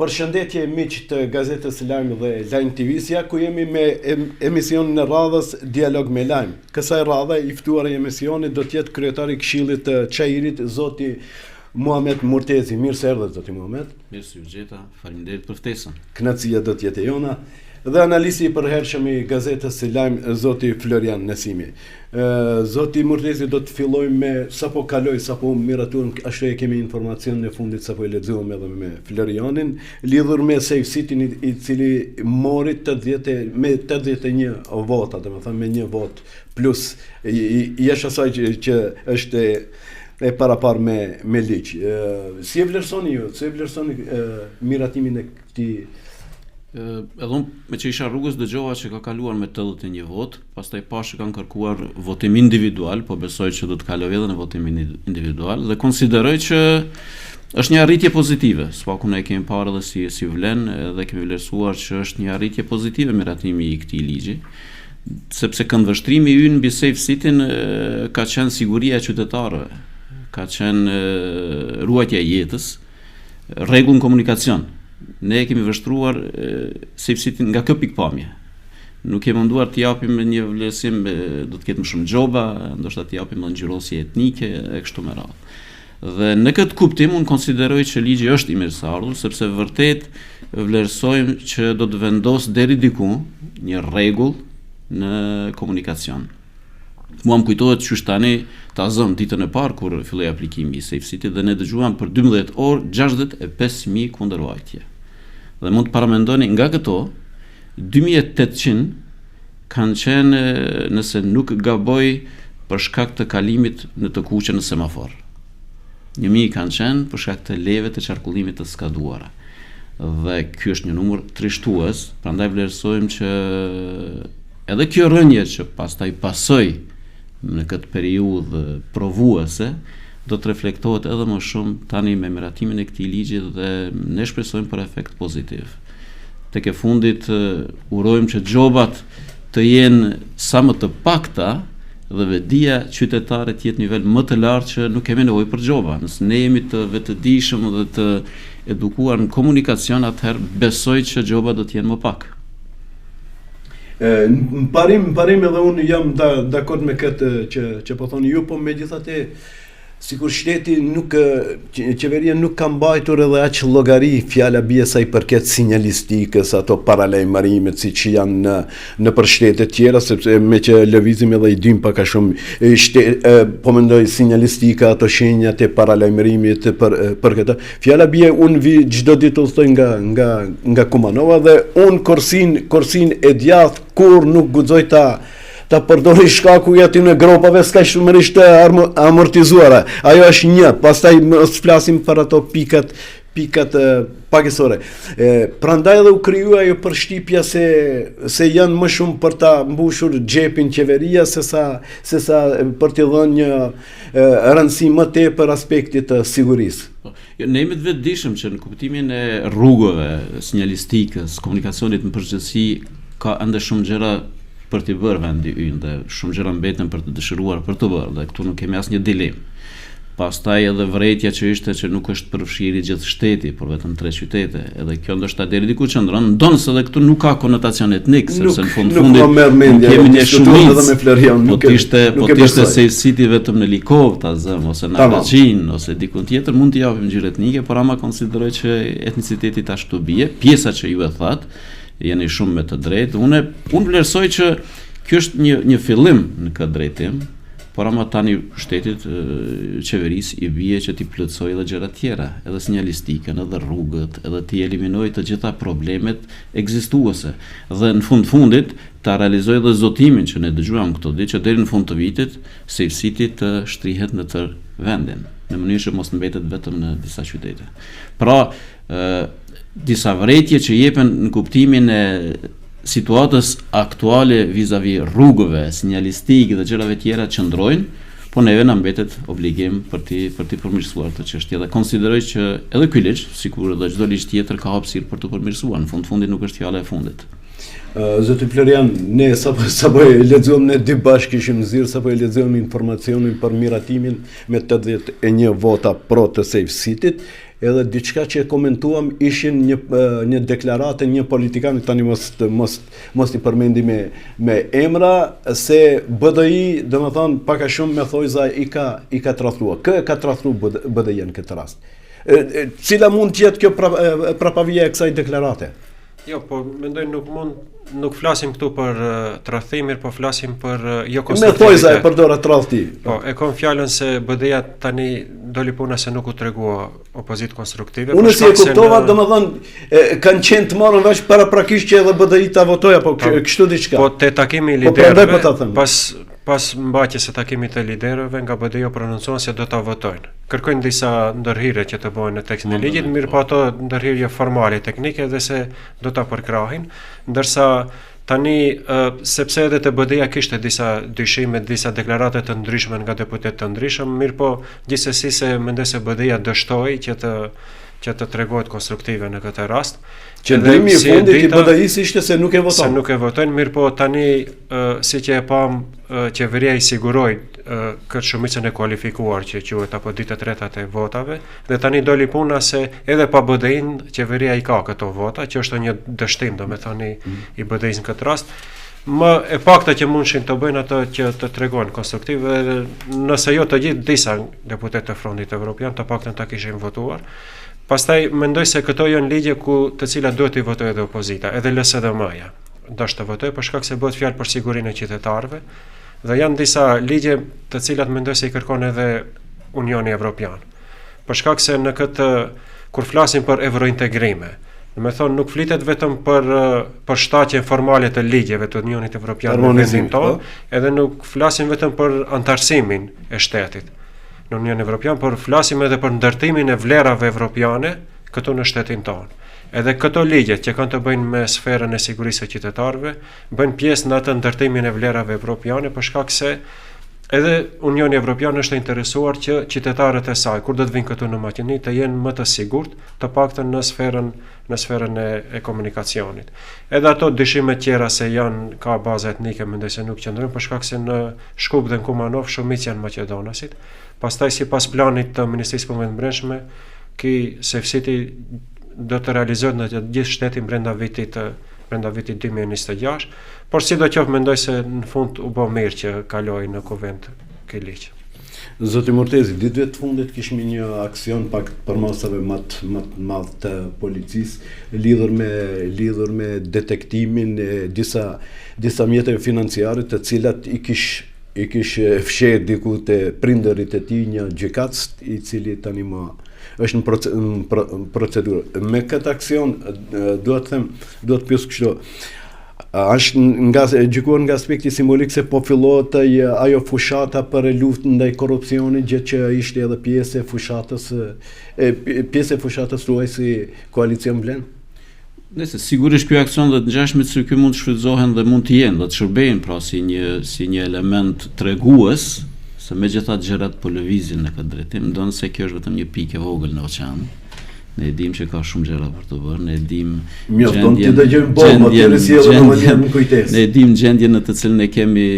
Përshëndetje miq të Gazetës Lajm dhe Lajm TV-s, ku jemi me emisionin e radhës Dialog me Lajm. Kësaj radhe i ftuar i emisionit do të jetë kryetari i Këshillit të Çajirit, zoti Muhamet Murtezi. Mirë se erdhët, zoti Muhamet. Mirë se u gjeta, faleminderit për ftesën. Kënaqësia do të jetë e jona. Dhe analisti i përhershëm i Gazetës Lajm, zoti Florian Nesimi. Zoti Murtezi, do të fillojmë me sapo miratuar, ashtu e kemi informacionin e fundit sapo e lexuam edhe me Florianin, lidhur me Safe City i cili mori 81 vota, domethënë me 1 vot plus jashtë asaj që është e parapar me ligj. Si e vlerësoni ju? Si e vlerësoni miratimin e këtij? Edhe unë me që isha rrugës dëgjova që ka kaluar me 81 vot, pastaj pa që kanë kërkuar votim individual, po besoj që do të kaloj edhe në votim individual dhe konsideroj që është një arritje pozitive. Spaku ne kemi parë edhe si vlen dhe kemi vlerësuar që është një arritje pozitive miratimi i këtij ligji, sepse këndvështrimi ynë mbi Safe City-n ka qenë siguria e qytetarëve, ka qenë ruajtja e jetës, rregull në komunikacion. Ne kemi vështruar Safe City nga kjo pikpamje. Nuk kemi munduar të japim një vlerësim, do të ketë më shumë gjoba, ndoshta të japim një ngjyrosje etnike e kështu me radhë. Dhe në këtë kuptim unë konsideroj që ligji është i mirëseardhur, sepse vërtet vlerësojmë që do të vendos deri diku një rregull në komunikacion. Mua më kujtohet që tani ta zëm ditën e parë kur filloi aplikimi i Safe City dhe ne dëgjuam për 12 orë 65.000 kundërvajtje. Dhe mund të paramendoni nga këto 2800 kanë qenë, nëse nuk gaboj, për shkak të kalimit në të kuqe në semafor. 1000 kanë qenë për shkak të leve të qarkullimit të skaduara. Dhe ky është një numër trishtues, prandaj vlerësojmë që edhe kjo rënje që pastaj pasoi në këtë periudhë provuese do të reflektohet edhe më shumë tani me miratimin e këtij ligji dhe ne shpresojmë për efekt pozitiv. Tek e fundit urojmë që gjobat të jenë sa më të pakta dhe vetdia qytetare të jetë nivel më të lartë që nuk kemi nevojë për gjoba. Nëse ne jemi të vetëdijshëm dhe të edukuar në komunikacion, atëherë besoj që gjoba do të jenë më pak. Në parim edhe unë jam dakord me këtë që po thoni ju, po megjithatë sikur shteti qeveria nuk ka mbajtur edhe aq llogari, fjala bie sa i përket sinjalistikës, ato paralajmërimet siç janë në për shtete tjera, sepse me që lëvizim edhe i dim pak a shumë po mendoj sinjalistika, ato shenjat e paralajmërimit për këtë. Fjala bie unë vi çdo ditë udhtoj nga Kumanova dhe unë korsin e djathtë kur nuk guxoj ta përdori shkaku i aty në gropave s'ka shumërisht amortizuara. Ajo është një, pastaj mos flasim për ato pikat pagesore. Prandaj edhe u krijua ajo përshtypja se janë më shumë për ta mbushur xhepin qeveria se sa për t'i dhënë një rëndësi më tepër aspektit të sigurisë. Ne jemi të vetëdijshëm që në kuptimin e rrugëve, sinjalistikës, komunikacionit në përgjithësi ka ende shumë gjëra për t'i bërë vendi ynë dhe shumë gjëra mbeten për të dëshiruar për të bërë dhe këtu nuk kemi asnjë dilemë. Pastaj edhe vërejtja që ishte që nuk është përfshirë gjithë shteti, por vetëm 3 qytete, edhe kjo ndoshta deri diku qëndron, ndonse edhe këtu nuk ka konotacion etnik, sepse në fundit kemi një shumicë, po t'ishte Safe City vetëm në Likov, ta zëm, ose në Araçin, ose diku tjetër mund t'i japim ngjyrë etnike, por ama konsideroj që etniciteti ashtu bie, pjesa që ju e thatë, jeni shumë me të drejtë. Unë vlerësoj që kjo është një fillim në këtë drejtim, por ama tani shtetit, qeverisë i bie që t'i plotësoj edhe gjëra tjera, edhe sinjalistikën, edhe rrugët, edhe t'i eliminoj të gjitha problemet ekzistuese. Dhe në fundit ta realizoj edhe zotimin që ne dëgjuam këto ditë që deri në fund të vitit Safe City të shtrihet në tërë vendin, në mënyrë që mos mbetet vetëm në disa qytete. Pra, disa vërejtje që jepen në kuptimin e situatës aktuale vis-a-vis rrugëve, sinjalistikë dhe gjërave tjera qëndrojnë, po neve na mbetet obligim për t'i përmirësuar këtë çështje dhe konsideroj që edhe ky ligj, sikur edhe çdo ligj tjetër, ka hapësirë për të përmirësuar. Në fundit nuk është fjala e fundit. Zoti Florian, ne sapo e lexuam ne dy bashkë kishim nxirr sapo e lexuam informacionin për miratimin me 81 vota pro të Safe City-t. edhe diçka që e komentuam ishin një deklarate një politikan, tani mos i përmendi me emra, se BDI, domethënë pak a shumë me thojza i ka tradhtuar. Kë ka tradhtuar BDI në këtë rast? Cila mund të jetë kjo prapavija e kësaj deklarate? Jo, po mendoj nuk flasim këtu për tradhtimir, po flasim për jo konstruktivitet. Me thojza e përdora tradhti. Po, e kam fjalën se BDI-ja tani doli puna se nuk u tregua opozitë konstruktive. Unë si e kuptova, domethënë kanë qenë të marrën vesh paraprakisht që edhe BDI ta votoj apo kështu diçka. Po te takimi i liderëve, pas mbajtjes së takimit të liderëve nga BDI-ja prononcuan se do ta votojnë. Kërkojnë disa ndërhyrje që të bëhen në tekstin e ligjit, mirë po ato ndërhyrje formale teknike dhe se do ta përkrahin, ndërsa tani sepse edhe te BDI-ja kishte disa dyshime, disa deklarate të ndryshme nga deputet të ndryshëm, mirë po gjithsesi se mendoj se BDI-ja dështoi që të tregohet konstruktive në këtë rast. Qëndrimi i fundit i BDI-s ishte se nuk e votojnë. Se nuk e votojnë, mirë po tani si që e pam qeveria i siguroi këtë shumicën e kualifikuar që quhet apo ditët e treta të votave, dhe tani doli puna se edhe pa BDI-n qeveria i ka këto vota, që është një dështim domethënë i BDI-s në këtë rast. Më e pakta që mundshin të bëjnë ato që të tregojnë konstruktiv, nëse jo të gjithë, disa deputet të Frontit Evropian të paktën ta kishin votuar. Pastaj mendoj se këto janë ligje të cilat duhet i votojë edhe opozita, edhe LSDM-ja. Dash të votojë për shkak se bëhet fjalë për sigurinë e qytetarëve, dhe janë disa ligje të cilat mendoj se i kërkon edhe Unioni Evropian. Për shkak se në këtë kur flasim për eurointegrime, domethënë nuk flitet vetëm për shtatjen formale të ligjeve të Unionit Evropian në vendin tonë, edhe nuk flasim vetëm për antarësimin e shtetit në Union Evropian, por flasim edhe për ndërtimin e vlerave evropiane këtu në shtetin tonë. Edhe këto ligje që kanë të bëjnë me sferën e sigurisë së qytetarëve, bëjnë pjesë në atë ndërtimin e vlerave evropiane, për shkak se edhe Unioni Evropian është interesuar që qytetarët e saj, kur do të vinë këtu në Maqedoni, të jenë më të sigurt, të paktën në sferën e komunikacionit. Edhe ato dyshimet tjera se ka baza etnike, mendoj se nuk qëndrojnë, për shkak se në Shkup dhe në Kumanov shumic janë maqedonasit. Pastaj sipas planit të Ministrisë Punëve të Brendshme, ky Safe City do të realizohet në të gjithë shtetin brenda vitit 2026, por sidoqoftë mendoj se në fund u bë mirë që kaloi në kuvent ky ligj. Zoti Mortezi, ditëve të fundit kishim një aksion pak për masave më të madh të policisë lidhur me detektimin e disa mjeteve financiare të cilat i kish fshehur diku te prindërit e tij një gjykatës i cili tani më është në procedurë. Me këtë aksion duhet të pyes kështu. Është gjykuar nga aspekti simbolik se po fillohet ajo fushata për luftën ndaj korrupsionit, gjë që ishte edhe pjesë e fushatës tuaj si koalicion Blen? Nëse sigurisht ky aksion dhe të ngjashmet se ky mund të shfrytëzohen dhe mund të jenë, do të shërbejnë pra si një element tregues se megjithatë gjërat po lëvizin në këtë drejtim, ndonë se kjo është vetëm një pikë e vogël në oqean. Ne e dim që ka shumë gjëra për të bërë, ne e dim gjendjen në të cilën e kemi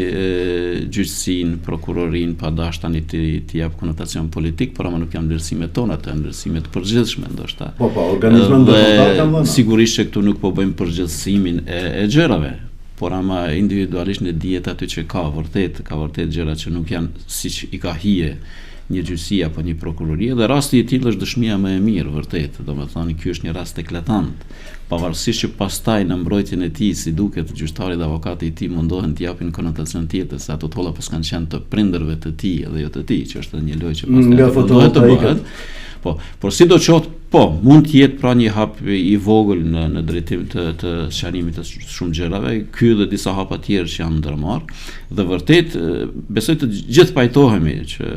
gjyqësinë, prokurorinë, pa dash tani t'i jap konotacion politik, por ama nuk janë vlerësimet tona, ato janë vlerësime të përgjithshme ndoshta. Po, organizmat ndërkombëtar kanë dhënë. Sigurisht që këtu nuk po bëjmë përgjithësimin e gjërave, por ama individualisht ne dihet aty që ka vërtet gjëra që nuk janë siç i ka hije një gjyqësi apo një prokurori, dhe rasti i tillë është dëshmia më e mirë vërtet, domethënë ky është një rast eklatant, pavarësisht që pastaj në mbrojtjen e tij si duket gjyqtari dhe avokati i tij mundohen të japin konotacion tjetër se ato tolla pas kanë qenë të prindërve të tij dhe jo të tij, që është edhe një lojë që pastaj duhet të bëhet. Por sidoqoftë, mund të jetë pra një hap i vogël në drejtim të sqarimit të shumë gjërave, ky dhe disa hapa tjerë që janë ndërmarrë, dhe vërtet besoj të gjithë pajtohemi që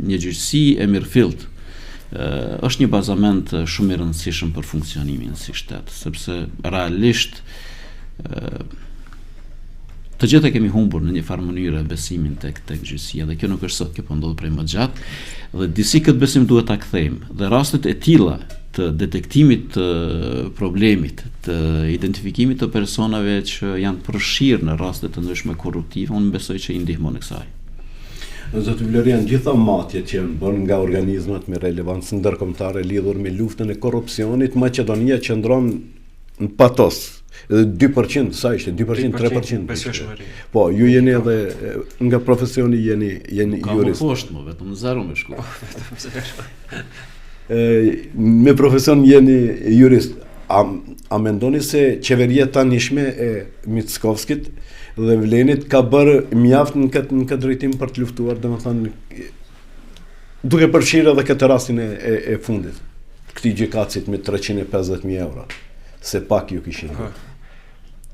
një gjyqësi e mirëfillt është një bazament shumë i rëndësishëm për funksionimin si shtet, sepse realisht të gjithë kemi humbur në një farë mënyrë besimin tek gjyqësia, dhe kjo nuk është sot, kjo po ndodh prej më gjatë, dhe disi këtë besim duhet ta kthejmë, dhe rastet e tilla të detektimit të problemit, të identifikimit të personave që janë përfshirë në raste të ndryshme korruptive, unë besoj që i ndihmon në kësaj. Zoti Vlerian, gjitha matjet që janë bërë nga organizmat me relevancë ndërkombëtare lidhur me luftën e korrupsionit, Maqedonia qëndron në patos. 2%, sa ishte? 2%, 3%. Besueshmëri. Po, ju jeni edhe nga profesioni jeni Ka më jurist. poshtë, vetëm 0 me shku. Me profesion jeni jurist. A mendoni se qeveria tanishme e Mickovskit dhe Vlenit ka bërë mjaft në këtë drejtim për të luftuar, domethënë duke përfshirë edhe këtë rastin e fundit, këtij gjykatësit me 350.000 euro, se pak ju kishin.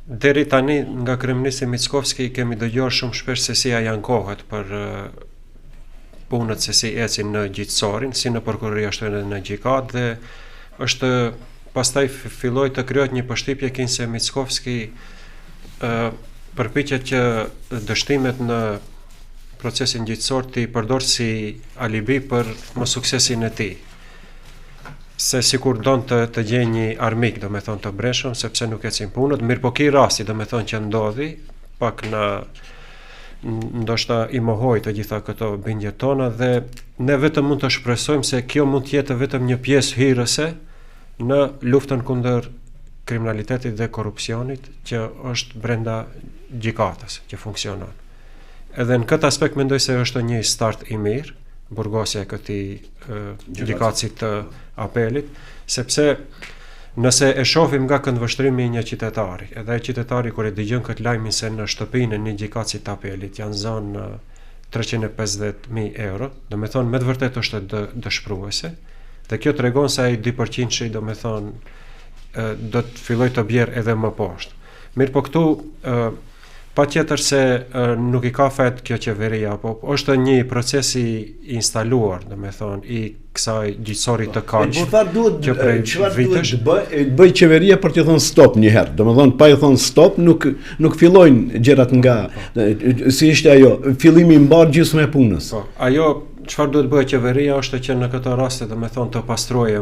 Deri tani nga kryeministri Mickovski kemi dëgjuar shumë shpesh se si ai ankohet për punët se si ecin në gjyqësorin, si në prokurori ashtu edhe në gjykatë, dhe është pastaj filloi të krijohet një përshtypje kinse Mickovski përpiqet që dështimet në procesin gjyqësor t'i përdor si alibi për mosuksesin e tij. Se sikur don të gjejë një armik, domethënë të breshëm, sepse nuk ecin punët, mirë po ky rasti domethënë që ndodhi, pak ndoshta i mohoi të gjitha këto bindjet tona, dhe ne vetëm mund të shpresojmë se kjo mund të jetë vetëm një pjesë hyrëse në luftën kundër kriminalitetit dhe korrupsionit që është brenda gjykatës që funksionon. Edhe në këtë aspekt mendoj se është një start i mirë burgosja e këtij gjykatësit të apelit, sepse nëse e shohim nga këndvështrimi i një qytetari, edhe ai qytetari kur e dëgjon këtë lajmin se në shtëpinë e një gjykatësit të apelit janë zonë 350.000 euro, domethënë me të vërtetë është dëshpëruese, dhe kjo tregon se ai 2% domethënë do të filloj të bjerë edhe më poshtë. Mirë po këtu patjetër se nuk i ka fet kjo qeveria, po është një proces i instaluar, domethënë i kësaj gjyqësorit të kaq. Çfarë duhet të bëj qeveria për të thënë stop një herë? Domethënë pa i thënë stop nuk fillojnë gjërat nga si ishte ajo, fillimi i mbar gjysmë e punës. Po, ajo çfarë duhet bëjë qeveria është që në këtë rast domethënë të pastrojë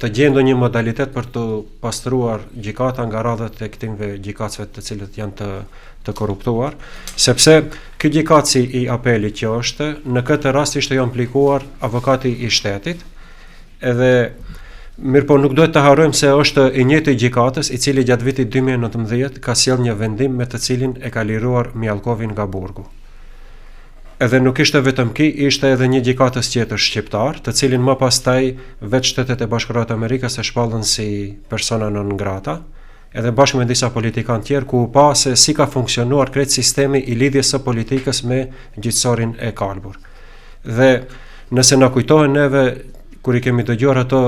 të gjejë ndonjë modalitet për të pastruar gjykata nga radhët e këtyre gjykatësve të cilët janë të korruptuar, sepse ky gjykatësi i apelit që është, në këtë rast ishte jo implikuar avokati i shtetit, edhe mirë po nuk duhet të harrojmë se është i njëjti gjykatës i cili gjatë vitit 2019 ka sjellë një vendim me të cilin e ka liruar Mjallkovin nga burgu. Edhe nuk ishte vetëm ky, ishte edhe një gjykatës tjetër shqiptar, të cilin më pastaj vetë Shtetet e Bashkuara të Amerikës e shpallën si persona non grata, edhe bashkë me disa politikanë tjerë, ku pa se si ka funksionuar krejt sistemi i lidhjes së politikës me gjyqësorin e kalbur. Dhe nëse na kujtohen neve kur i kemi dëgjuar ato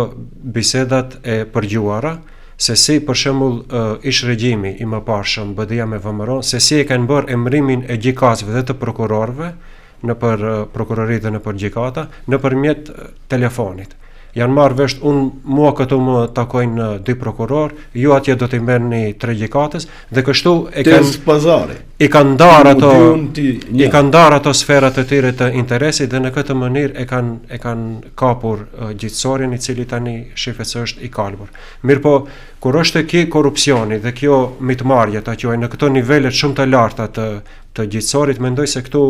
bisedat e përgjuara, se si për shembull ish regjimi i mëparshëm BD-ja me VMRO, se si e kanë bërë emërimin e gjykatësve dhe të prokurorëve në për prokurori dhe në për gjykata nëpërmjet telefonit. Janë marrë vesh, mua këtu më takojnë 2 prokuror, ju atje do t'i merrni 3 gjykatës, dhe kështu i kanë ndarë ato sferat e tyre të interesit, dhe në këtë mënyrë e kanë kapur gjyqësorin i cili tani shifet se është i kalbur. Mirë po, kur është kjo korrupsioni dhe kjo mitmarrje ta quaj në këto nivelet shumë të larta të gjyqësorit, mendoj se këtu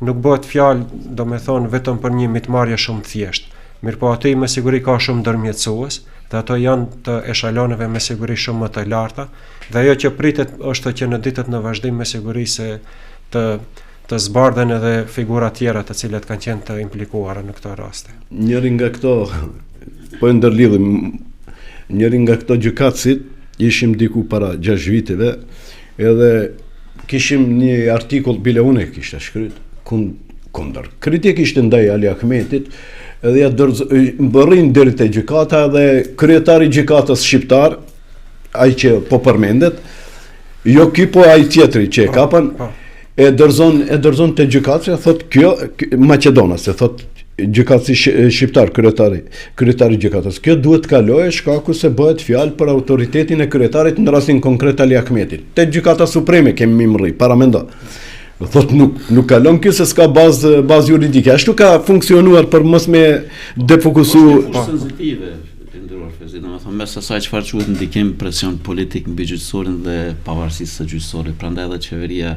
nuk bëhet fjalë, domethënë vetëm për një mitmarrje shumë thjeshtë. Mirë po aty me siguri ka shumë ndërmjetësues, dhe ato janë të eshaloneve me siguri shumë më të larta, dhe ajo që pritet është që në ditët në vazhdim me siguri se të zbardhen edhe figura tjera të cilat kanë qenë të implikuara në këto raste. Njëri nga këto, po e ndërlidhim, njëri nga këto gjykatësit ishim diku para 6 viteve, edhe kishim një artikull, bile unë e kishte shkryt, kundër kritikisht ndaj Ali Ahmetit, edhe ja bërin deri te gjykata, dhe kryetari i gjykatës shqiptar, ai që po përmendet, jo ky po ai tjetri që e kapën, e dërzon te gjykatësia, thot kjo Maqedonase, thot gjykatësi shqiptar, kryetari i gjykatës. Kjo duhet të kalojë shkaku se bëhet fjalë për autoritetin e kryetarit në rastin konkret Ali Ahmetit. Te gjykata supreme kemi mrri, paramendo. Thot nuk kalon kjo se s'ka bazë juridike. Ashtu ka funksionuar për mos me defokusu. Është sensitive, të nderuar Fezi, domethënë mes asaj çfarë quhet ndikim presion politik mbi gjyqësorin dhe pavarësisë së gjyqësorit. Prandaj edhe qeveria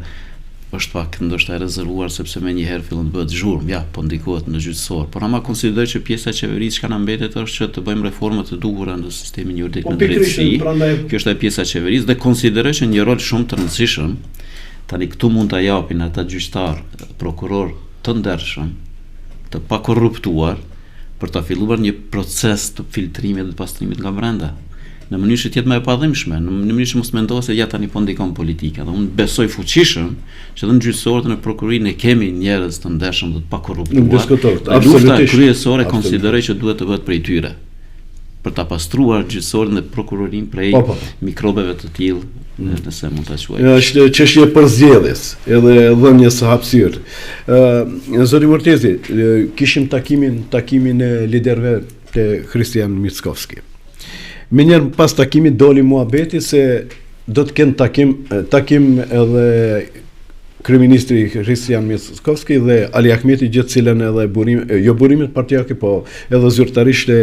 është pak ndoshta e rezervuar sepse më njëherë fillon të bëhet zhurmë, ja, po ndikohet në gjyqësor. Por ama konsideroj që pjesa e qeverisë që na mbetet është që të bëjmë reforma të duhura në sistemin juridik në drejtësi. Kjo është pjesa e qeverisë dhe konsideroj që një rol shumë të rëndësishëm tani këtu mund ta japin ata gjyqtar, prokuror të ndershëm, të pakorruptuar për ta filluar një proces të filtrimit dhe pastrimit nga brenda. Në mënyrë që të jetë më e padhimshme, në mënyrë që mos mendohet se ja tani po ndikon politika. Dhe unë besoj fuqishëm që edhe në gjyqësorët në prokurorinë kemi njerëz të ndershëm dhe të pakorruptuar. Lufta kryesore konsideroj që duhet të bëhet prej tyre për ta pastruar gjyqësorën dhe prokurorinë prej mikrobeve të tillë, nëse mund ta quaj. Është çështje përzgjedhjes, edhe dhënies së hapësirë. Zoti Mortezi, kishim takimin e liderëve të Christian Mickovski. Minjerë pas takimit doli muhabeti se do të kenë takim edhe kryeministri Christian Mickovski dhe Ali Ahmeti, gjithë cilën edhe burimet partijake, po edhe zyrtarisht e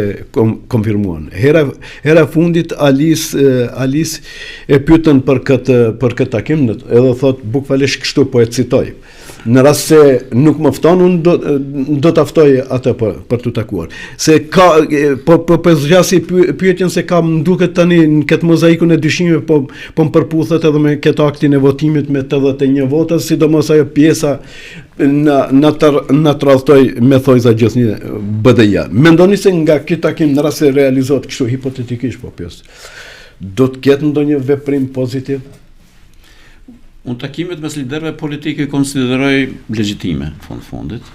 konfirmuan. Hera fundit Alis e pyetën për këtë takim, edhe thot bukfalisht kështu, po e citoj. Në rast se nuk më fton, unë do të aftoj atë për të takuar. Se ka, po zgjasi pyetjen se ka më duket tani në këtë mozaikun e dyshimeve, po më përputhet edhe me këtë aktin e votimit me 81 vota, sidomos ajo pjesa na tradhtoi me thojza gjithnjë BDI-ja. Mendoni se nga ky takim në rast se realizohet kështu hipotetikisht, po pjesë, do të ketë ndonjë veprim pozitiv? Unë takimet mes liderëve politike konsideroj legjitime, fundit.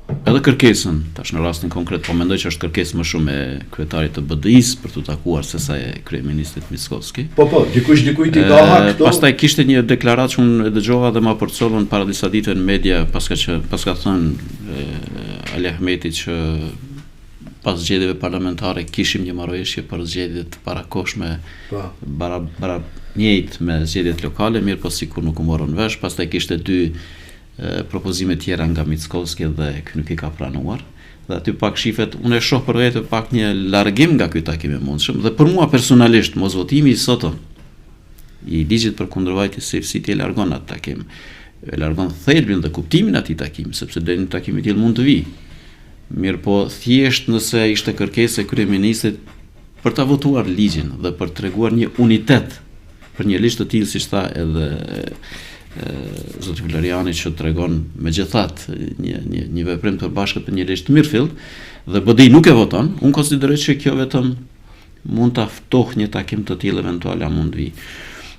Edhe kërkesën, tash në rastin konkret, po mendoj që është kërkesë më shumë e kryetarit të BDI-s për të takuar sesa e kryeministrit Mickovski. Po, dikujt i ka hak këto. Pastaj kishte një deklaratë që unë e dëgjova dhe ma përcollën para disa ditëve në media, paska thënë Ali Ahmeti që pas zgjedhjeve parlamentare kishim një marrëveshje për zgjedhjet parakohshme bara njëjtë me zgjedhjet lokale, mirë po sikur nuk u morën vesh. Pastaj kishte 2 propozime tjera nga Mickovski dhe ky nuk i ka pranuar. Dhe aty pak shifet, unë e shoh për vetë pak një largim nga ky takim i mundshëm dhe për mua personalisht mos votimi i sotëm i ligjit për kundërvajtjes së EFSI-t e largon atë takim. E largon thelbin dhe kuptimin atij takimi, sepse deri në takim i tillë mund të vi. Mirë po thjesht nëse ishte kërkesë e kryeministrit për ta votuar ligjin dhe për të treguar një unitet për një ligj të tillë siç tha edhe zoti Floriani, që tregon megjithatë një veprim të bashkët për një ligj të mirëfillt dhe BDI nuk e voton, unë konsideroj që kjo vetëm mund ta ftohë një takim të tillë eventual mund vi.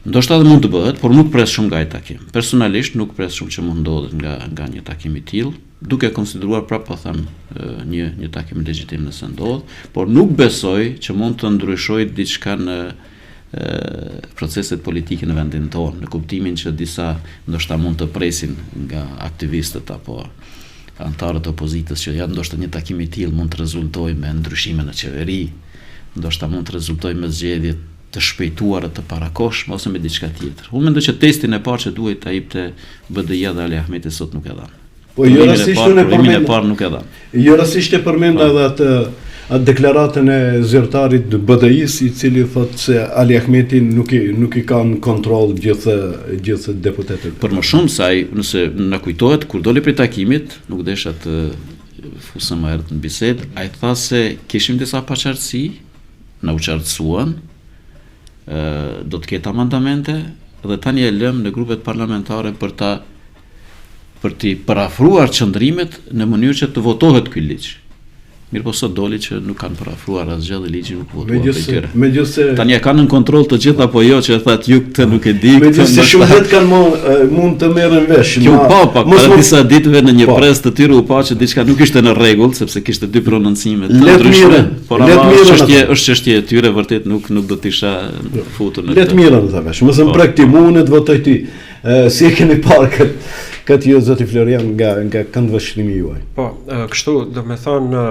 Ndoshta edhe mund të bëhet, por nuk pres shumë nga ai takim. Personalisht nuk pres shumë që mund ndodhet nga një takim i tillë, duke konsideruar prapë po them një takim legjitim nëse ndodh, por nuk besoj që mund të ndryshojë diçka në proceset politike në vendin tonë, në kuptimin që disa ndoshta mund të presin nga aktivistët apo antarët e opozitës që ja ndoshta një takim i tillë mund të rezultojë me ndryshime në qeveri, ndoshta mund të rezultojë me zgjedhje të shpejtuara të parakohshme ose me diçka tjetër. Unë mendoj që testin e parë që duhet ta jepte BDI-ja dhe Ali Ahmeti sot nuk e dhan. Po jo rastisht e përmend edhe atë deklaratën e zyrtarit BDI-s, i cili thotë se Ali Ahmeti nuk i ka në kontroll gjithë deputetët. Për më shumë se ai, nëse na kujtohet kur doli prej takimit, nuk desha të fusem më herët në bisedë, ai tha se kishim disa paqartësi, na u qartësuan, do të ketë amandamente dhe tani e lëm në grupet parlamentare për t'i parafruar qëndrimet në mënyrë që të votohet ky ligj. Mirë po sot doli që nuk kanë parafruar asgjë dhe ligji nuk votuar për tyre. Tani e kanë në kontroll të gjithë apo jo, që e thatë ju këtë nuk e di. Megjithëse shumë vetë kanë mund të merren vesh. Kjo para disa ditëve në një pres të tyre u pa që diçka nuk ishte në rregull, sepse kishte 2 prononcime të ndryshme. Por është çështje e tyre, vërtet nuk do të isha futur në këtë. Le të mirën ta vesh. Mos më prek ti mundet votoj ti. Si e keni parë këtë ju zoti Florian nga këndvështrimi juaj? Po, kështu do të thonë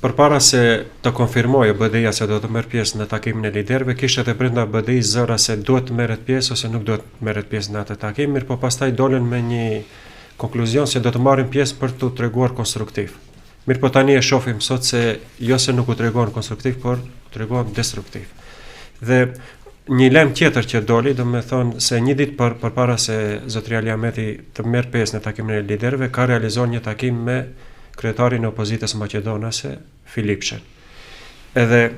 përpara se të konfirmojë BDI-ja se do të merr pjesë në takimin e liderëve, kishte edhe brenda BDI-s zëra se duhet të merret pjesë ose nuk duhet të merret pjesë në atë takim, mirë po pastaj dolën me një konkluzion se do të marrin pjesë për të treguar konstruktiv. Mirë po tani e shohim sot se jo se nuk u treguan konstruktiv, por u treguan destruktiv. Dhe një lajm tjetër që doli, do me thonë se një ditë përpara se zotëria Aliameti të merr pjesë në takimin e liderëve, ka realizuar një takim me kryetarin e opozitës maqedonase, Filipshen. Edhe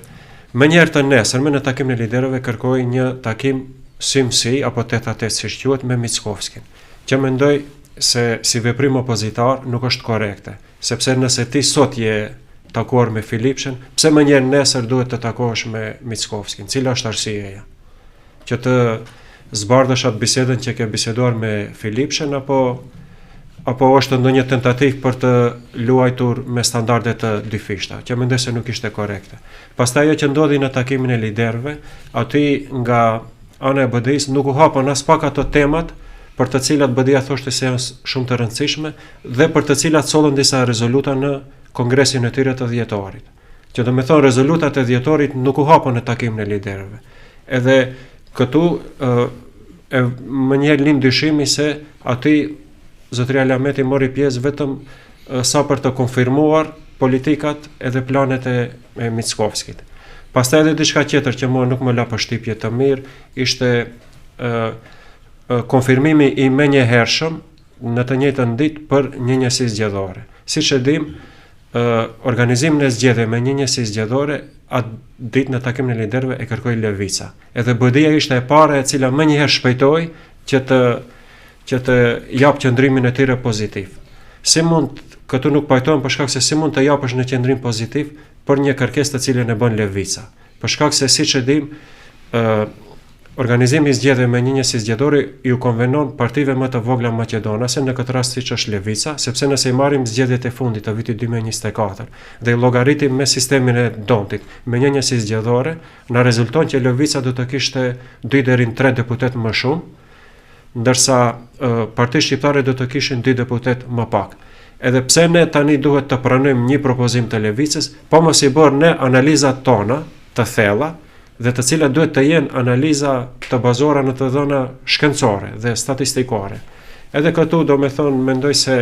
më njëherë të nesërme në takimin e liderëve kërkoi një takim sy apo tet-a-tet siç quhet me Mickovskin, që mendoj se si veprim opozitar nuk është korrekte, sepse nëse ti sot je takuar me Filipshen, pse më njëherë nesër duhet të takohesh me Mickovskin? Cila është arsyeja? Që të zbardhësh atë bisedën që ke biseduar me Filipshen apo është ndonjë tentativë për të luajtur me standarde të dyfishta, që mendoj se nuk ishte korrekte. Pastaj ajo që ndodhi në takimin e liderëve, aty nga ana e BDI-s nuk u hapën as pak ato temat për të cilat BDI-a thoshte se janë shumë të rëndësishme dhe për të cilat sollën disa rezoluta në kongresin e tyre të dhjetorit. Që do me thonë rezolutat e dhjetorit nuk u hapën në takimin e liderëve. Edhe këtu më njëherë lind dyshimi se aty zotëria Aliameti mori pjesë vetëm sa për të konfirmuar politikat edhe planet e Mickovskit. Pastaj edhe diçka tjetër që mua nuk më la përshtypje të mirë ishte konfirmimi i menjëhershëm në të njëjtën ditë për një njësi zgjedhore. Siç e dim, organizimin e zgjedhjeve me një njësi zgjedhore atë ditë në takimin e liderëve e kërkoi Levica. Edhe BDI-a ishte e para e cila më njëherë shpejtoi që të jap qëndrimin e tyre pozitiv. Si mund këtu nuk pajtohem për shkak se si mund të japësh në qendrim pozitiv për një kërkesë të cilën e bën Levica. Për shkak se siç e dim, organizimi i zgjedhjeve me një njësi zgjedhore ju konvenon partive më të vogla maqedonase, në këtë rast siç është Levica, sepse nëse i marrim zgjedhjet e fundit të vitit 2024 dhe i llogaritim me sistemin e Dontit me një njësi zgjedhore, na rezulton që Levica do të kishte 2 deri në 3 deputet më shumë, ndërsa Partia Shqiptare do të kishin 2 deputet më pak. Edhe pse ne tani duhet të pranojmë një propozim të Levicës, po mos i bërë ne analizat tona të thella dhe të cilat duhet të jenë analiza të bazuara në të dhëna shkencore dhe statistikore. Edhe këtu do me thonë, mendoj se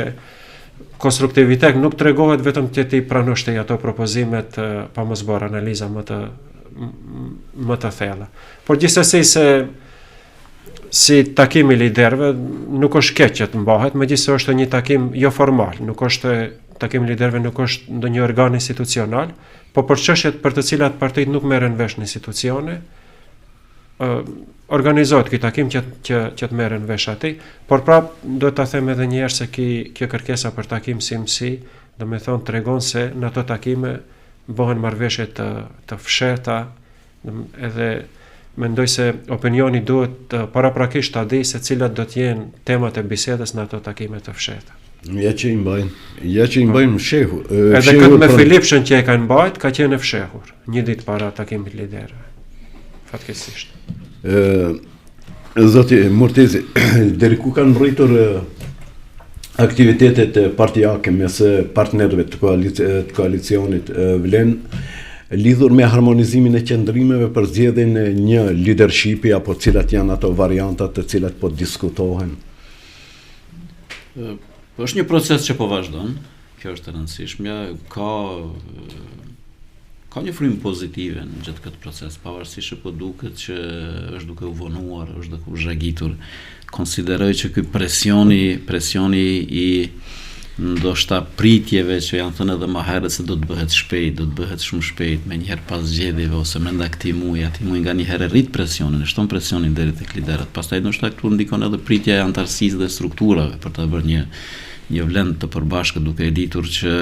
konstruktivitet nuk tregohet vetëm që ti pranosh të ato propozimet pa mos bërë analiza më të thella. Por gjithsesi se si takimi liderëve nuk është keq që të mbahet, megjithëse është një takim jo formal, takimi liderëve nuk është ndonjë organ institucional, po për çështjet për të cilat partitë nuk merren vesh në institucione, organizohet ky takim që të merren vesh aty, por prap do ta them edhe një herë se kjo kërkesa për takim si, do me thonë tregon se në ato takime bëhen marrëveshje të fshehta, edhe mendoj se opinioni duhet paraprakisht ta di se cilat do të jenë temat e bisedës në ato takime të fshehta. Ja që i mbajnë fshehur. Edhe këtë me Filipshen që e kanë mbajt, ka qenë fshehur, një ditë para takimit liderëve. Fatkeqësisht. Zoti Murtezi, deri ku kanë rritur aktivitetet partijake mes partnerëve të koalicionit vlen lidhur me harmonizimin e qëndrimeve për zgjedhjen e një leadershipi apo cilat janë ato variantat të cilat po diskutohen? Është një proces që po vazhdon, kjo është e rëndësishme, ka një frymë pozitive në gjithë këtë proces, pavarësisht që po duket që është duke u vonuar, është duke u zhagitur. Konsideroj që ky presioni i ndoshta pritjeve që janë thënë edhe më herët se do të bëhet shumë shpejt, me njëherë pas zgjedhjeve ose brenda këtij muaji nga një herë rrit presionin, e shton presionin deri tek liderët. Pastaj ndoshta këtu ndikon edhe pritja e antarësisë dhe strukturave për të bërë një vlend të përbashkët, duke e ditur që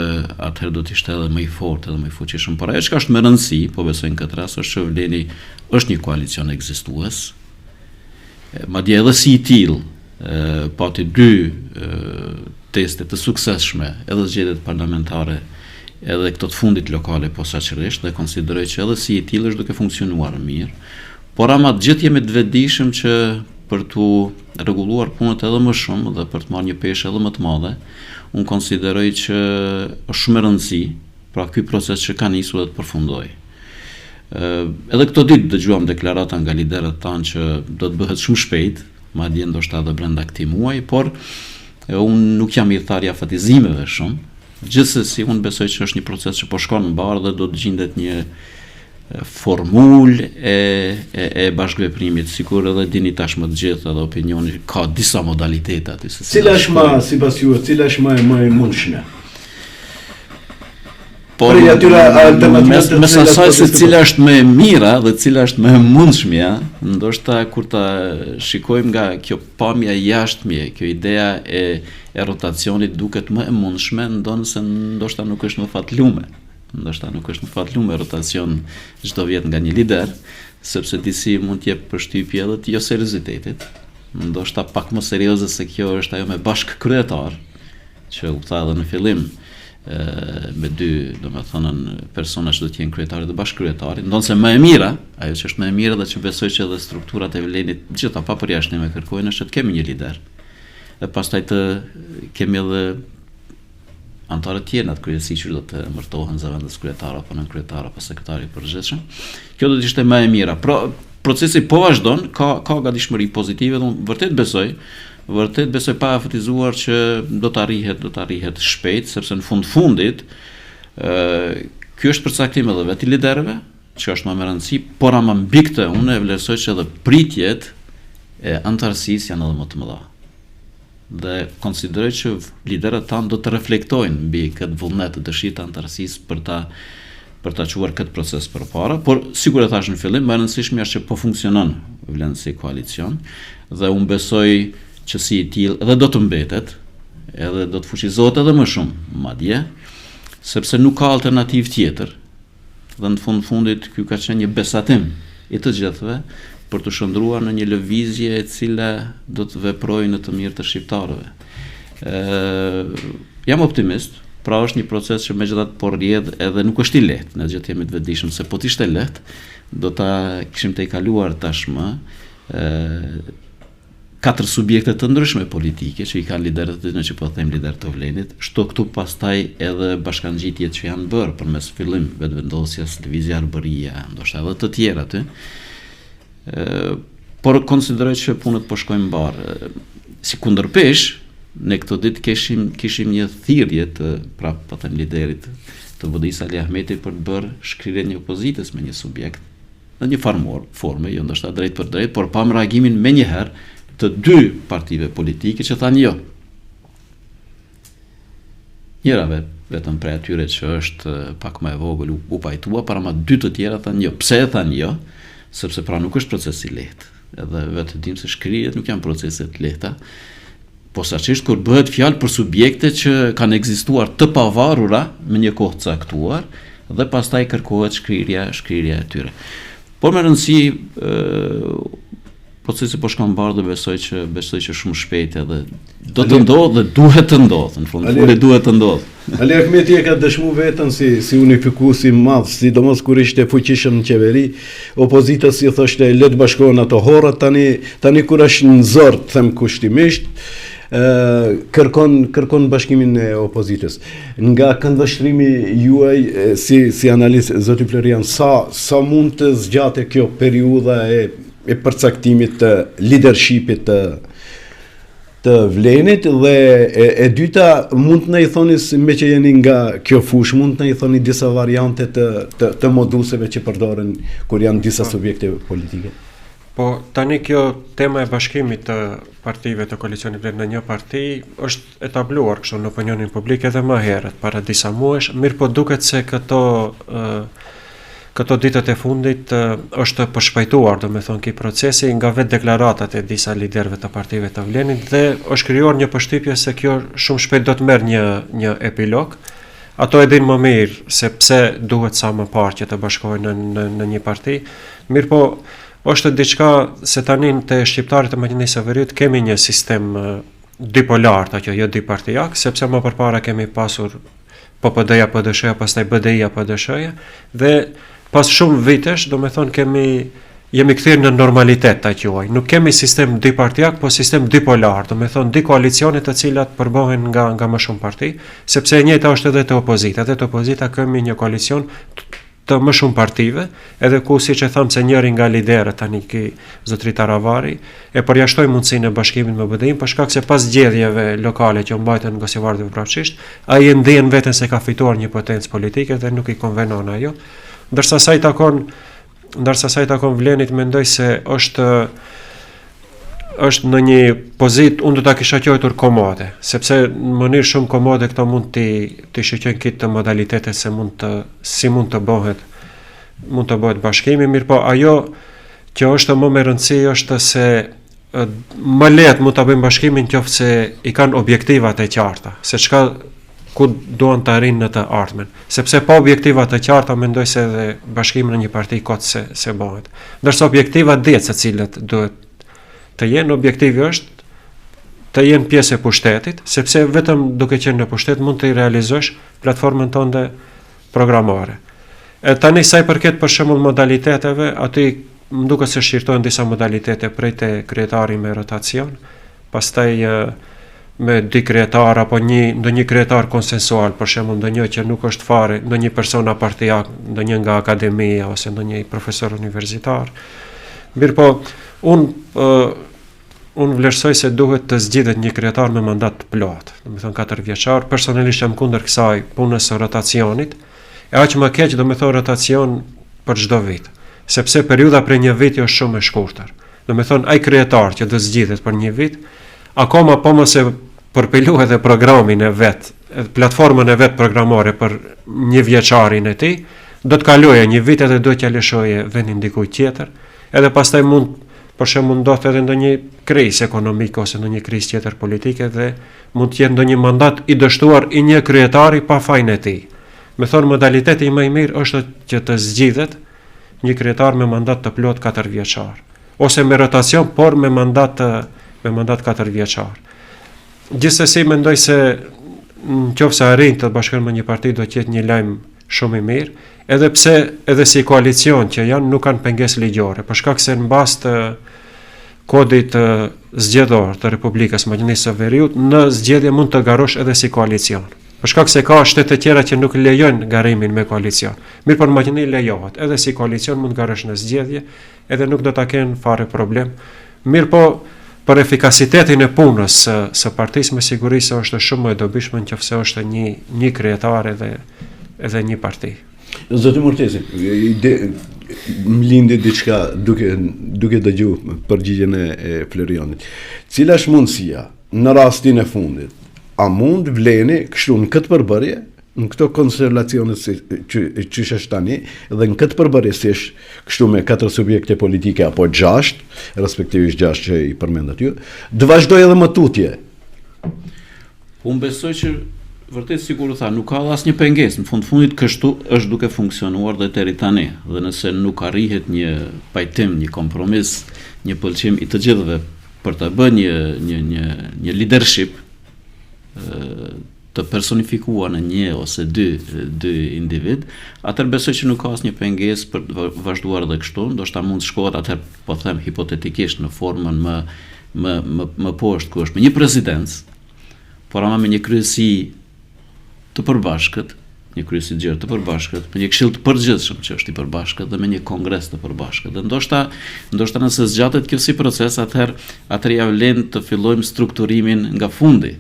atëherë do të ishte edhe më i fortë, edhe më i fuqishëm. Por ajo që është me rëndësi, po besoj në këtë rast, është që vleni është një koalicion ekzistues. Madje edhe si i tillë pati 2 teste të suksesshme, edhe zgjedhjet parlamentare, edhe këto të fundit lokale posaçërisht, dhe konsideroj që edhe si i tillë është duke funksionuar mirë, por ama gjithë jemi të vetëdijshëm që për të rregulluar punët edhe më shumë dhe për të marrë një peshë edhe më të madhe, unë konsideroj që është shumë e rëndësishme, pra ky proces që ka nisur dhe të përfundojë. Edhe këto ditë dëgjuam deklarata nga liderët tanë që do të bëhet shumë shpejt, madje ndoshta edhe brenda këtij muaji, por unë nuk jam hyrtar i afatizimeve shumë. Gjithsesi unë besoj që është një proces që po shkon mbar dhe do të gjendet formul e bashkëveprimit, sikur edhe dini tashmë të gjithë edhe opinioni, ka disa modalitete aty. Cila është më, sipas juaj, cila është më e mundshme? Po, mes asaj se cila është më e mira dhe cila është më e mundshmja, ndoshta kur ta shikojmë nga kjo pamja jashtëmje, kjo ideja e rotacionit duket më e mundshme, ndonëse ndoshta nuk është më fatlume. Ndoshta nuk është më fatlume rotacion çdo vjet nga një lider, sepse disi mund të jep përshtypje edhe të jo seriozitetit. Ndoshta pak më serioze se kjo është ajo me bashkëkryetar, që u tha edhe në fillim, me dy, domethënë persona që do të jenë kryetarit dhe bashkëkryetarit, ndonse më e mira, ajo që është më e mira dhe që besoj që edhe strukturat e vlenit gjitha pa përjashtime kërkojnë është të kemi një lider. Dhe pastaj të kemi edhe antarët tjerë në atë kryesi që do të emërtohen zëvendës kryetar apo nën kryetar apo sekretari i përgjithshëm. Kjo do të ishte më e mira. Procesi po vazhdon, ka gatishmëri pozitive dhe unë vërtet besoj pa afatizuar që do të arrihet shpejt, sepse në fundit ky është përcaktim edhe vetë i liderëve, që është më me rëndësi, por ama mbi këtë unë e vlerësoj që edhe pritjet e antarësisë janë edhe më të mëdha. Dhe konsideroj që liderët tanë do të reflektojnë mbi këtë vullnet të dëshirë të antarësisë për ta çuar këtë proces përpara, por sigur e thash në fillim, më e rëndësishme është që po funksionon vlen si koalicion dhe unë besoj që si i tillë edhe do të mbetet, edhe do të fuqizohet edhe më shumë madje, sepse nuk ka alternativë tjetër. Dhe në fundit ky ka qenë një besatim i të gjithëve për të shndruar në një lëvizje e cila do të veprojë në të mirë të shqiptarëve. Jam optimist, pra është një proces që megjithatë po rrjedh edhe nuk është i lehtë, ne gjithë jemi të vetëdijshëm se po të ishte lehtë, do ta kishim të kaluar tashmë 4 subjekte të ndryshme politike që i kanë liderët në që po them lider të vlenit, shto këtu pastaj edhe bashkangjitjet që janë bërë përmes fillim vetëvendosjes, lëvizja Arbëria, ndoshta edhe të tjera aty. Por konsideroj që punët po shkojnë mbar. Si kundërpesh, ne këto ditë kishim një thirrje të po them liderit të VDI-s Ali Ahmeti për të bërë shkrirje një opozitës me një subjekt në një forme, jo ndoshta drejt për drejt, por pam reagimin menjëherë të dy partive politike që thanë jo. Njëra vetëm prej atyre që është pak më e vogël u pajtua, para ma 2 të tjera thanë jo. Pse e thanë jo? Sepse pra nuk është proces i lehtë. Edhe vetë dim se shkrirjet nuk janë procese të lehta. Posaçërisht kur bëhet fjalë për subjekte që kanë ekzistuar të pavarura me një kohë të caktuar dhe pastaj kërkohet shkrirja e tyre. Por me rëndësi procesi po shkon mbar dhe besoj që shumë shpejt edhe do të ndodhë dhe duhet të ndodhë, në fund duhet të ndodhë. Ali Ahmeti e ka dëshmu vetën si unifikues i madh, sidomos kur ishte fuqishëm në qeveri, opozita si thoshte le të bashkohen ato horrat, tani kur është në zor, them kushtimisht, kërkon bashkimin e opozitës. Nga këndvështrimi juaj si analist zoti Florian, sa mund të zgjate kjo periudha e përcaktimit të leadershipit të vlenit dhe e dyta mund të na i thoni me që jeni nga kjo fushë, mund të na i thoni disa variante të moduseve që përdoren kur janë disa subjekte politike. Po tani kjo tema e bashkimit të partive të koalicionit vlen në një parti është etabluar kështu në opinionin publik edhe më herët para disa muesh, mirë po duket se këto ditët e fundit është përshpejtuar, do me thonë, ky procesi nga vetë deklaratat e disa liderëve të partive të vlenit dhe është krijuar një përshtypje se kjo shumë shpejt do të merr një epilog. Ato e dinë më mirë se pse duhet sa më parë që të bashkohen në një parti. Mirë po, është diçka se tani te shqiptarët e Maqedonisë së Veriut kemi një sistem dipolar, jo dipartijak, sepse më përpara kemi pasur PPD-ja, PDSH-ja, pastaj BDI-ja, PDSH-ja dhe pas shumë vitesh, do me thonë jemi kthyer në normalitet ta quaj. Nuk kemi sistem dipartijak, po sistem dipolar, do me thonë di koalicione të cilat përbohen nga më shumë parti, sepse e njëjta është edhe te opozita. Te opozita kemi një koalicion të më shumë partive, edhe ku siç e tham se njëri nga liderët tani zotri Taravari e përjashtoi mundësinë e bashkimit me BDI për shkak se pas zgjedhjeve lokale që mbajten nga Gosivardi Vrapçisht, ai e ndjen veten se ka fituar një potencë politike dhe nuk i konvenon ajo. Ndërsa sa i takon Vlenit, mendoj se është në një pozitë, unë do ta kisha quajtur komode, sepse në mënyrë shumë komode këto mund të shqyrtojnë këtë modalitete se mund të bëhet bashkimi, mirë po ajo që është më me rëndësi është se më lehtë mund ta bëjmë bashkimin qoftë se i kanë objektivat e qarta, se ku duan të arrijnë në të ardhmen. Sepse pa objektiva të qarta mendoj se edhe bashkimi në një parti kot se bëhet. Ndërsa objektivat dihet se cilët duhet të jenë, objektivi është të jenë pjesë e pushtetit, sepse vetëm duke qenë në pushtet mund të i realizosh platformën tënde programore. E tani sa i përket për shembull modaliteteve, aty më duket se shqyrtojnë disa modalitete prej te kryetari me rotacion, pastaj me dy kryetar apo ndonjë kryetar konsensual, për shembull ndonjë që nuk është fare, ndonjë person apartiak, ndonjë nga akademia ose ndonjë profesor universitar. Mirëpo, unë vlerësoj se duhet të zgjidhet një kryetar me mandat të plot, domethënë 4 vjeçar. Personalisht jam kundër kësaj punës së rotacionit. E aq më keq domethënë rotacion për çdo vit, sepse periudha për një vit është shumë e shkurtër. Domethënë ai kryetar që do zgjidhet për një vit, akoma po mos e përpilu edhe programin e vet, platformën e vet programore për një vjeçarin e tij, do të kalojë një vit edhe do t'ja lëshoje vendin dikujt tjetër, edhe pastaj mund për shembull ndodh edhe ndonjë krizë ekonomike ose ndonjë krizë tjetër politike dhe mund të jetë ndonjë mandat i dështuar i një kryetari pa fajin e tij. Me thonë modaliteti më i mirë është që të zgjidhet një kryetar me mandat të plot 4 vjeçar, ose me rotacion por me mandat 4 vjeçar. Gjithsesi mendoj se nëse arrin të bashkohen me një parti do të jetë një lajm shumë i mirë, edhe pse edhe si koalicion që janë nuk kanë pengesë ligjore, për shkak se mbas të kodit zgjedhor të Republikës Maqedonisë së Veriut, në zgjedhje mund të garosh edhe si koalicion. Për shkak se ka shtete tjera që nuk lejojnë garimin me koalicion. Mirë, por në Maqedoni lejohet, edhe si koalicion mund garosh në zgjedhje, edhe nuk do ta kenë fare problem. Mirë, po për efikasitetin e punës së partisë me siguri se është shumë më e dobishme nëse është një kryetar edhe një parti. Zoti Mortezi, më lindi diçka duke dëgju përgjigjen e Florionit. Cila është mundësia në rastin e fundit? A mund Vleni kështu në këtë përbërje, në këto konstelacione që është tani, dhe në këtë përbërje si është kështu me 4 subjekte politike apo 6, respektivisht 6 që i përmendat ju, të vazhdoj edhe më tutje? Unë besoj që vërtet sigur tha, nuk ka asnjë pengesë, në fundit kështu është duke funksionuar dhe deri tani, dhe nëse nuk arrihet një pajtim, një kompromis, një pëlqim i të gjithëve për të bërë një leadership të personifikuar në një ose dy individ, atëherë besoj që nuk ka asnjë pengesë për të vazhduar edhe kështu, ndoshta mund të shkohet atëherë, po them hipotetikisht, në formën më poshtë ku është me një presidencë, por ama me një kryesi të përbashkët, një kryesi gjerë të përbashkët, me një këshill të përgjithshëm që është i përbashkët dhe me një kongres të përbashkët. Dhe ndoshta nëse zgjatet kjo si proces, atëherë ja vlen të fillojmë strukturimin nga fundi.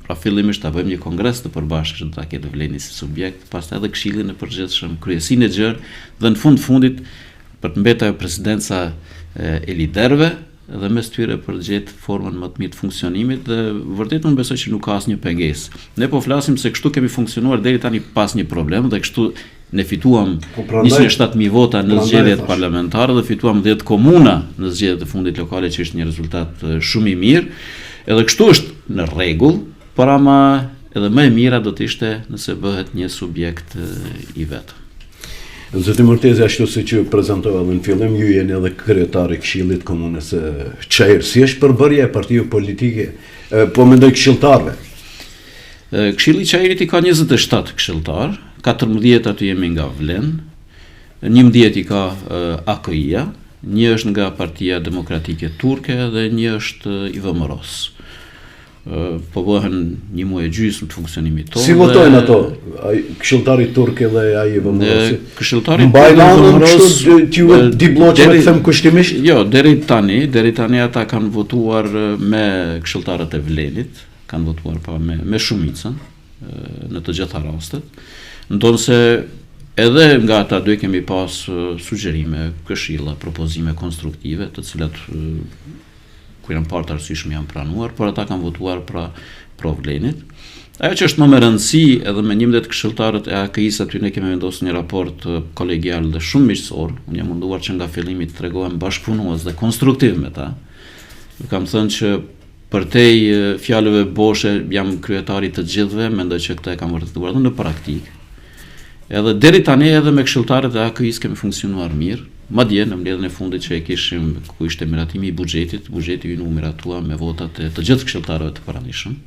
Pra fillimisht ta bëjmë një kongres të përbashkët, do ta ketë Vleni si subjekt, pastaj edhe këshillin e përgjithshëm, kryesinë e gjerë dhe në fundit për të mbetur presidenca e liderëve dhe mes tyre përgjet formën më të mirë të funksionimit dhe vërtet unë besoj që nuk ka asnjë pengesë. Ne po flasim se kështu kemi funksionuar deri tani pas një problem dhe kështu ne fituam 27.000 vota në zgjedhjet parlamentare dhe fituam 10 komuna në zgjedhjet e fundit lokale, që është një rezultat shumë i mirë. Edhe kështu është në rregull, por ama edhe më e mira do të ishte nëse bëhet një subjekt i vetë. Zoti Mortezi, ashtu si që prezantova edhe në fillim, ju jeni edhe kryetari i Këshillit Komunës së Çajër. Si është përbërja e partive politike, po mendoj këshilltarëve? Këshilli i Çajërit i ka 27 këshilltar, 14 aty jemi nga Vlen, 11 i ka AKI-ja, një është nga Partia Demokratike Turke dhe një është i VMRO-s. Po bëhen një muaj e gjysmë të funksionimit tonë. Si votojnë ato? Këshilltari turk dhe ai i VMRO-s? Këshilltari turk t'ju di bloqe të them kushtimisht? Jo, deri tani ata kanë votuar me këshilltarët e Vlenit, kanë votuar pa me shumicën në të gjitha rastet. Ndonse Edhe nga ata dy kemi pas sugjerime, këshilla, propozime konstruktive, të cilat ku janë parë të arsyeshme janë pranuar, por ata kanë votuar pra vlenit. Ajo që është më me rëndësi edhe me 11 këshilltarët e AKI-s, aty ne kemi vendosur një raport kolegial dhe shumë miqësor. Unë jam munduar që nga fillimi të tregohem bashkëpunues dhe konstruktiv me ta. Kam thënë që përtej fjalëve boshe jam kryetari të gjithëve, mendoj që këta e kam vërtetuar edhe në praktikë. Edhe deri tani edhe me këshilltarët e AKI-s kemi funksionuar mirë. Madje në mbledhjen e fundit që e kishim ku ishte miratimi i buxhetit, buxheti ju numeratua me votat e të gjithë këshilltarëve të paranishëm.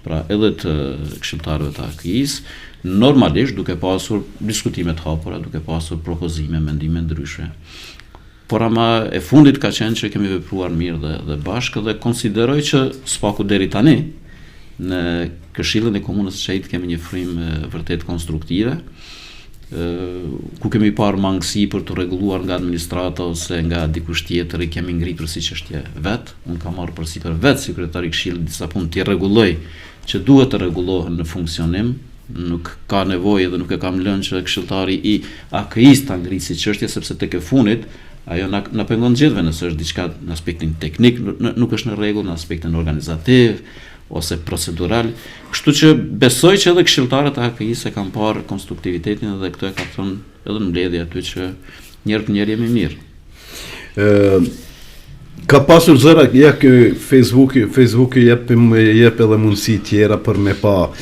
Pra edhe të këshilltarëve të AKI-s, normalisht duke pasur diskutime të hapura, duke pasur propozime, mendime ndryshe. Por ama e fundit ka qenë që kemi vepruar mirë dhe bashkë dhe konsideroj që spaku deri tani në Këshillin e Komunës së Çajit kemi një frymë vërtet konstruktive, ku kemi parë mangësi për të rregulluar nga administrata ose nga dikush tjetër, i kemi ngritur si çështje vet. Unë kam marrë përsipër vetë si kryetari i Këshillit disa punë t'i rregulloj që duhet të rregullohen në funksionim. Nuk ka nevojë dhe nuk e kam lënë që këshilltari i AKI-s ta ngritë si çështje, sepse tek e funit ajo na pengon gjithëve nëse është diçka në aspektin teknik, nuk është në rregull në aspektin organizativ ose procedural. Kështu që besoj që edhe këshilltarët e AKI-s e kanë parë konstruktivitetin dhe këtë e ka thënë edhe në mbledhje aty që njëri për njëri jemi mirë. Ka pasur zëra, ja ky Facebooki jep edhe mundësi tjera për me pa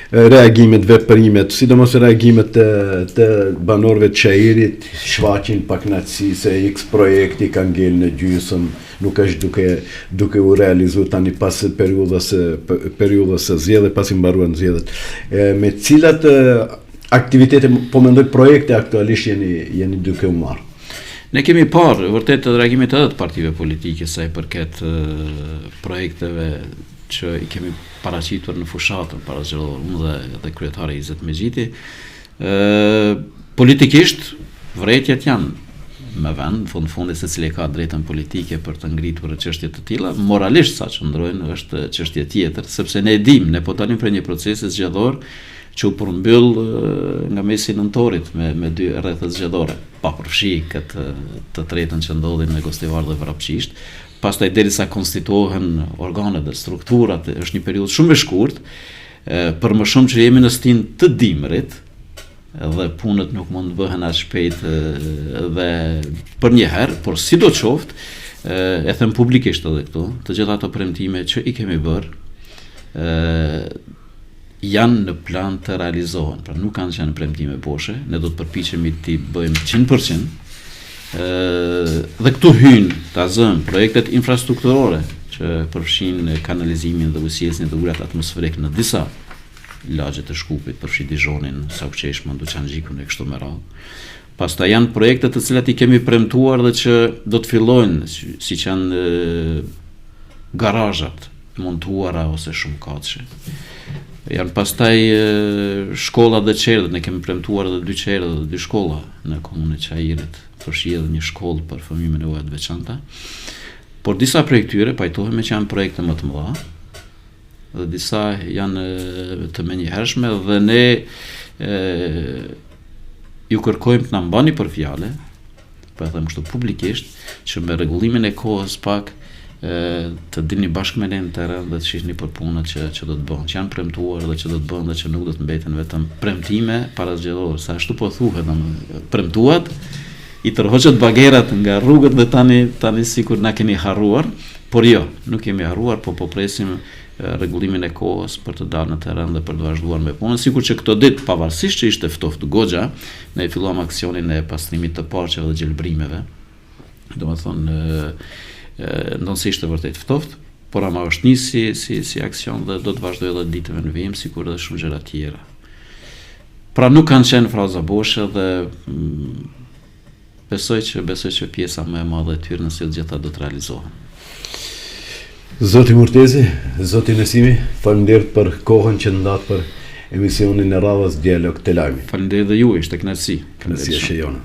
reagimet, veprimet, sidomos reagimet të banorëve të Çajirit, shfaqin pakënaqësi se X projekti ka ngel në gjysmë, nuk është duke u realizuar tani pas periudhës së zgjedhjeve, pasi mbaruan zgjedhjet. Me cilat aktivitete, po mendoj projekte aktualisht jeni duke u marrë? Ne kemi parë vërtet reagimit edhe të partive politike sa i përket projekteve që i kemi paraqitur në fushatën para zgjedhore, unë dhe kryetari Izet Mexhiti. Politikisht vërejtjet janë me vend, në fundit secili ka drejtën politike për të ngritur çështje të tilla. Moralisht sa çndrojnë është çështje tjetër, sepse ne e dim, ne po dalim për një proces zgjedhor që u përmbyll nga mesi nëntorit me 2 rrethet zgjedhore, pa përfshi këtë të tretën që ndodhi në Gostivar dhe Vrapçisht. Pastaj derisa konstituohen organet dhe strukturat, është një periudhë shumë e shkurtë, për më shumë që jemi në stin të dimrit dhe punët nuk mund të bëhen aq shpejt dhe për një herë, por sidoqoftë, e them publikisht edhe këtu, të gjitha ato premtime që i kemi bërë janë në plan të realizohen, pra nuk kanë qenë premtime boshe, ne do të përpiqemi t'i bëjmë 100%. Dhe këtu hynë ta zëm projektet infrastrukturore që përfshin kanalizimin dhe ujësjesjen dhe ujrat atmosferik në disa lagje të Shkupit, përfshi Dizonin, Sakçeshmën, Duçanxhikun e kështu me radhë. Pastaj janë projekte të cilat i kemi premtuar dhe që do të fillojnë, siç janë garazhat montuara ose shumë katëshe. Janë pastaj shkolla dhe qerdhet, ne kemi premtuar edhe 2 qerdhe dhe 2 shkolla në komunën e Çajirit, përfshi edhe një shkollë për fëmijë me nevoja të veçanta. Por disa prej këtyre pajtohemi që janë projekte më të mëdha dhe disa janë të menjëhershme dhe ne ju kërkojmë të na mbani për fjalë, po e them kështu publikisht, që me rregullimin e kohës pak të dilni bashkë me ne në terren dhe të shihni për punët që do të bëhen, që janë premtuar dhe që do të bëhen dhe që nuk do të mbeten vetëm premtime parazgjedhore, sa ashtu po thuhet, premtuat, i tërhoqet bagerat nga rrugët dhe tani sikur na keni harruar, por jo, nuk kemi harruar, po presim rregullimin e kohës për të dalë në terren dhe për të vazhduar me punën, sikur që këto ditë, pavarësisht që ishte ftohtë goxha, ne filluam aksionin e pastrimit të parqeve dhe gjelbrimeve. Domethënë ndonë se ishte vërtet ftohtë, por ama është nisi si aksion dhe do të vazhdoj edhe ditëve në vijim, sikur edhe shumë gjëra tjera. Pra nuk kanë qenë fraza boshe dhe besoj që pjesa më e madhe e tyre nëse të gjitha do të realizohen. Zoti Murtezi, zoti Nesimi, faleminderit për kohën që ndat për emisionin e radhës Dialog të Lajmi. Faleminderit dhe ju, ishte kënaqësi. Kënaqësia është e jona.